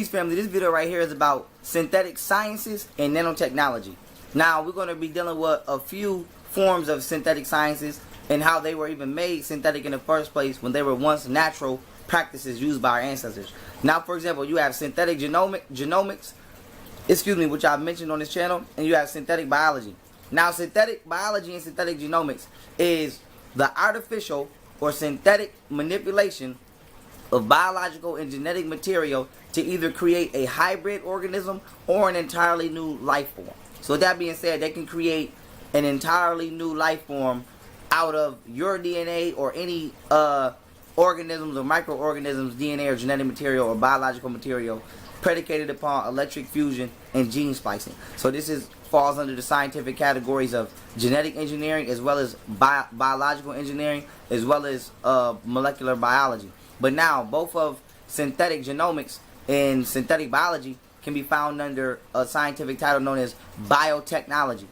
family. This video right here is about synthetic sciences and nanotechnology. Now, we're going to be dealing with a few forms of synthetic sciences and how they were even made synthetic in the first place when they were once natural practices used by our ancestors. Now, for example, you have synthetic genomics, which I've mentioned on this channel, and you have synthetic biology. Now, synthetic biology and synthetic genomics is the artificial or synthetic manipulation of biological and genetic material to either create a hybrid organism or an entirely new life form. So with that being said, they can create an entirely new life form out of your DNA or any organisms or microorganisms, DNA or genetic material or biological material predicated upon electric fusion and gene splicing. So this falls under the scientific categories of genetic engineering as well as biological engineering as well as molecular biology. But now both of synthetic genomics and synthetic biology can be found under a scientific title known as biotechnology.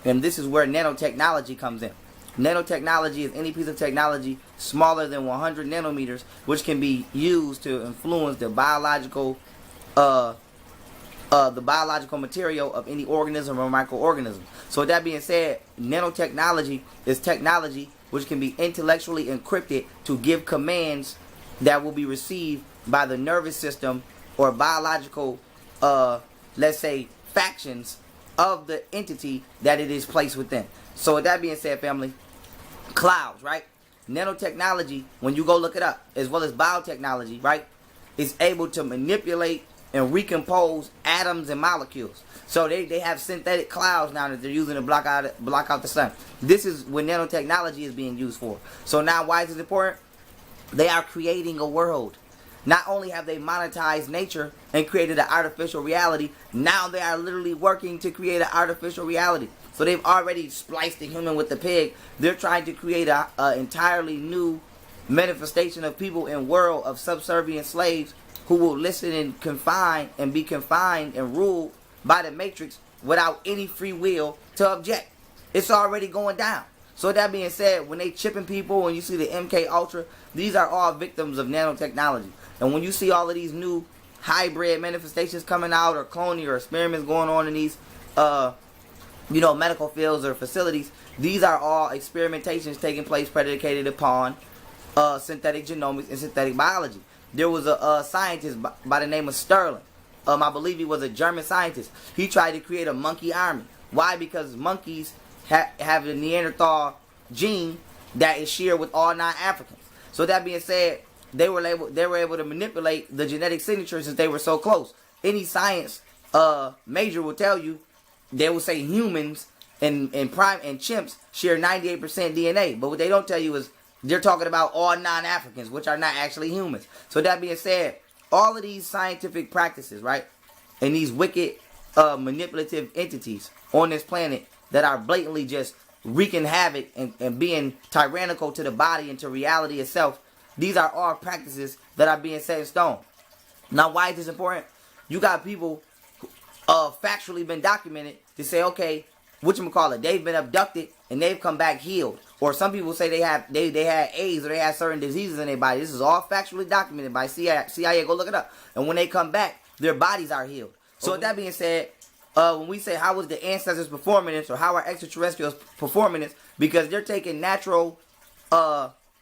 And this is where nanotechnology comes in. Nanotechnology is any piece of technology smaller than 100 nanometers which can be used to influence the biological material of any organism or microorganism. So with that being said, nanotechnology is technology which can be intellectually encrypted to give commands that will be received by the nervous system or biological, let's say, factions of the entity that it is placed within. So with that being said, family, clouds, right? Nanotechnology, when you go look it up, as well as biotechnology, right, is able to manipulate and recompose atoms and molecules. So they have synthetic clouds now that they're using to block out the sun. This is what nanotechnology is being used for. So now why is it important? They are creating a world. Not only have they monetized nature and created an artificial reality, now they are literally working to create an artificial reality. So they've already spliced the human with the pig. They're trying to create an entirely new manifestation of people in world of subservient slaves who will listen and be confined and ruled by the matrix without any free will to object. It's already going down. So that being said, when they chipping people, when you see the MK Ultra, these are all victims of nanotechnology. And when you see all of these new hybrid manifestations coming out or cloning or experiments going on in these medical fields or facilities, these are all experimentations taking place predicated upon synthetic genomics and synthetic biology. There was a scientist by the name of Sterling. I believe he was a German scientist. He tried to create a monkey army. Why? Because monkeys have the Neanderthal gene that is shared with all non-Africans. So that being said, they were able to manipulate the genetic signatures since they were so close. Any science major will tell you, they will say humans and chimps share 98% DNA. But what they don't tell you is they're talking about all non-Africans, which are not actually humans. So that being said, all of these scientific practices, right, and these wicked manipulative entities on this planet that are blatantly just wreaking havoc and being tyrannical to the body and to reality itself, these are all practices that are being set in stone. Now, why is this important? You got people factually been documented to say, okay, they've been abducted and they've come back healed. Or some people say they had AIDS or they had certain diseases in their body. This is all factually documented by CIA. Go look it up. And when they come back, their bodies are healed. So with that being said, when we say how was the ancestors performing this or how are extraterrestrials performing this, because they're taking natural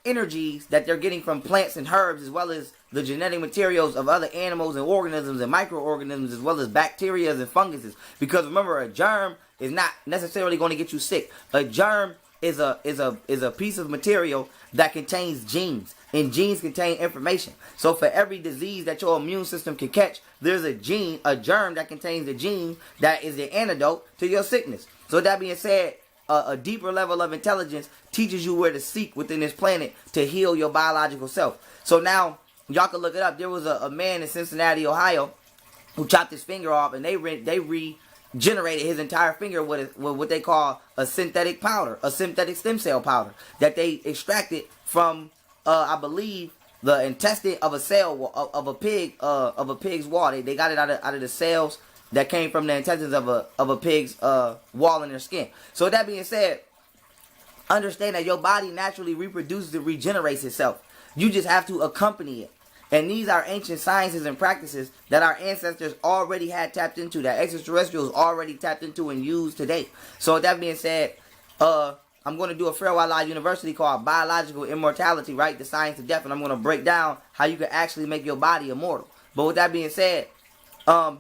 energies that they're getting from plants and herbs as well as the genetic materials of other animals and organisms and microorganisms as well as bacteria and funguses. Because remember, a germ is not necessarily going to get you sick. A germ is a piece of material that contains genes, and genes contain information. So for every disease that your immune system can catch, there's a germ that contains a gene that is the antidote to your sickness. So that being said, a deeper level of intelligence teaches you where to seek within this planet to heal your biological self. So now, y'all can look it up. There was a man in Cincinnati, Ohio, who chopped his finger off, and they regenerated his entire finger with what they call a synthetic powder, a synthetic stem cell powder that they extracted from, I believe, the intestine of a cell of a pig's wall. They got it out of the cells that came from the intestines of a pig's wall in their skin. So with that being said, understand that your body naturally reproduces and regenerates itself. You just have to accompany it. And these are ancient sciences and practices that our ancestors already had tapped into, that extraterrestrials already tapped into and use today. So with that being said, I'm going to do a Farewell Live University called Biological Immortality, right? The Science of Death. And I'm going to break down how you can actually make your body immortal. But with that being said,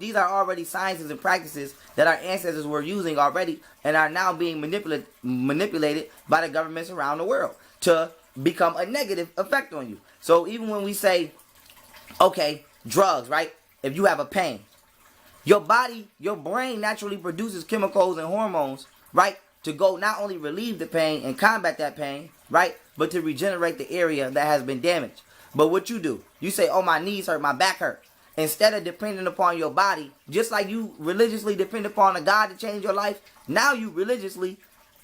these are already sciences and practices that our ancestors were using already and are now being manipulated by the governments around the world to become a negative effect on you. So even when we say, okay, drugs, right? If you have a pain, your body, your brain naturally produces chemicals and hormones, right? To go not only relieve the pain and combat that pain, right? But to regenerate the area that has been damaged. But what you do, you say, oh, my knees hurt, my back hurt. Instead of depending upon your body, just like you religiously depend upon a God to change your life, now you religiously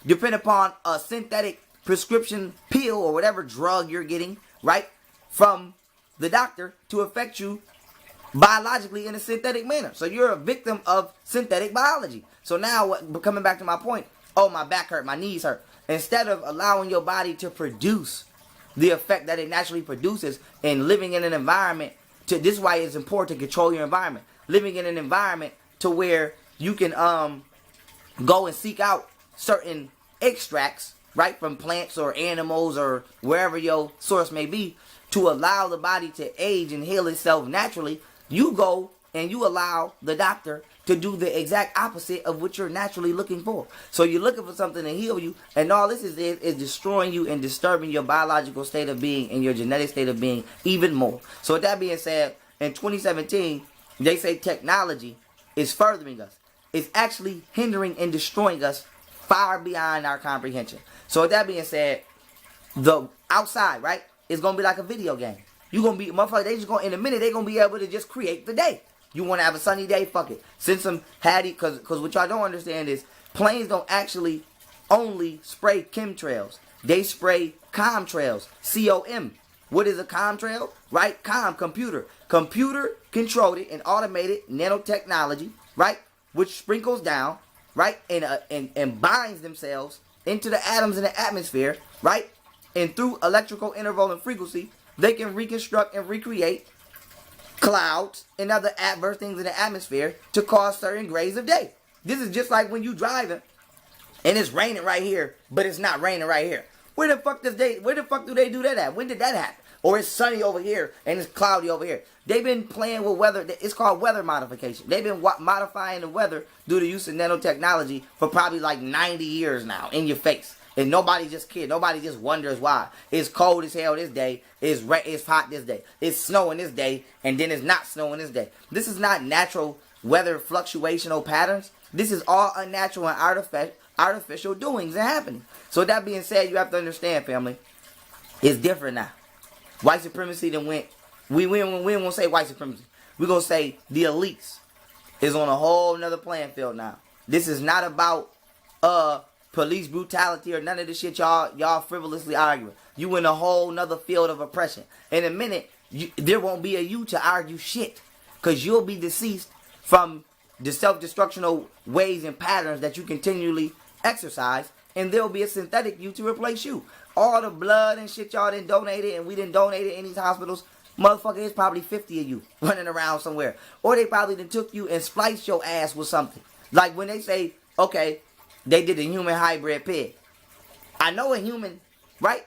depend upon a synthetic prescription pill or whatever drug you're getting, right? From the doctor to affect you biologically in a synthetic manner. So you're a victim of synthetic biology. So now, coming back to my point, oh, my back hurt, my knees hurt. Instead of allowing your body to produce the effect that it naturally produces and living in an environment, this is why it's important to control your environment. Living in an environment to where you can go and seek out certain extracts, right, from plants or animals or wherever your source may be, to allow the body to age and heal itself naturally. You go and you allow the doctor to do the exact opposite of what you're naturally looking for. So you're looking for something to heal you, and all this is destroying you and disturbing your biological state of being and your genetic state of being even more. So with that being said, in 2017, they say technology is furthering us. It's actually hindering and destroying us far beyond our comprehension. So with that being said, the outside, right, is going to be like a video game. You're going to be, motherfucker, they just going, in a minute, they're going to be able to just create the day. You want to have a sunny day? Fuck it. Send some Hattie, because what y'all don't understand is planes don't actually only spray chemtrails. They spray comtrails. C-O-M. What is a comtrail? Right? Computer. Computer controlled it and automated nanotechnology, right? Which sprinkles down, right? And binds themselves into the atoms in the atmosphere, right? And through electrical interval and frequency, they can reconstruct and recreate clouds and other adverse things in the atmosphere to cause certain grades of day. This is just like when you driving and it's raining right here, but it's not raining right here. Where the fuck do they do that at? When did that happen? Or it's sunny over here and it's cloudy over here. They've been playing with weather. It's called weather modification. They've been modifying the weather due to use of nanotechnology for probably like 90 years now in your face. And nobody just cares. Nobody just wonders why. It's cold as hell this day. It's hot this day. It's snowing this day. And then it's not snowing this day. This is not natural weather fluctuational patterns. This is all unnatural and artificial doings and happening. So with that being said, you have to understand, family, it's different now. White supremacy then went. We won't say white supremacy. We're going to say the elites is on a whole nother playing field now. This is not about police brutality or none of the shit y'all frivolously arguing. You in a whole nother field of oppression. In a minute, there won't be a you to argue shit. Because you'll be deceased from the self-destructional ways and patterns that you continually exercise. And there'll be a synthetic you to replace you. All the blood and shit y'all done donated and we done donated in these hospitals. Motherfucker, there's probably 50 of you running around somewhere. Or they probably done took you and spliced your ass with something. Like when they say, okay, they did a human hybrid pig. I know a human, right?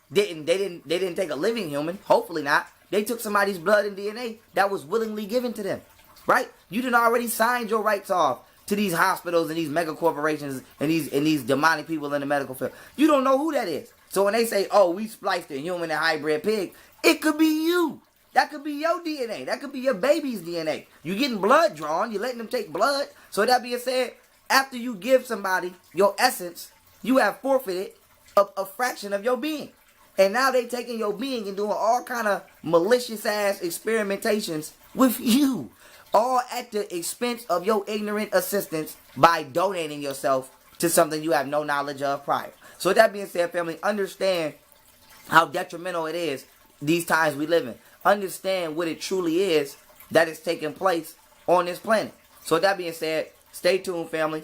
They didn't take a living human. Hopefully not. They took somebody's blood and DNA that was willingly given to them, right? You done already signed your rights off to these hospitals and these mega corporations and these demonic people in the medical field. You don't know who that is. So when they say, oh, we spliced a human and hybrid pig, it could be you. That could be your DNA. That could be your baby's DNA. You're getting blood drawn. You're letting them take blood. So that being said, after you give somebody your essence, you have forfeited a fraction of your being. And now they taking your being and doing all kind of malicious ass experimentations with you. All at the expense of your ignorant assistance by donating yourself to something you have no knowledge of prior. So with that being said, family, understand how detrimental it is these times we live in. Understand what it truly is that is taking place on this planet. So with that being said, stay tuned, family.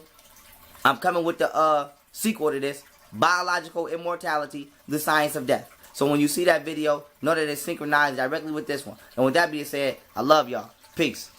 I'm coming with the sequel to this, Biological Immortality, the Science of Death. So when you see that video, know that it's synchronized directly with this one. And with that being said, I love y'all. Peace.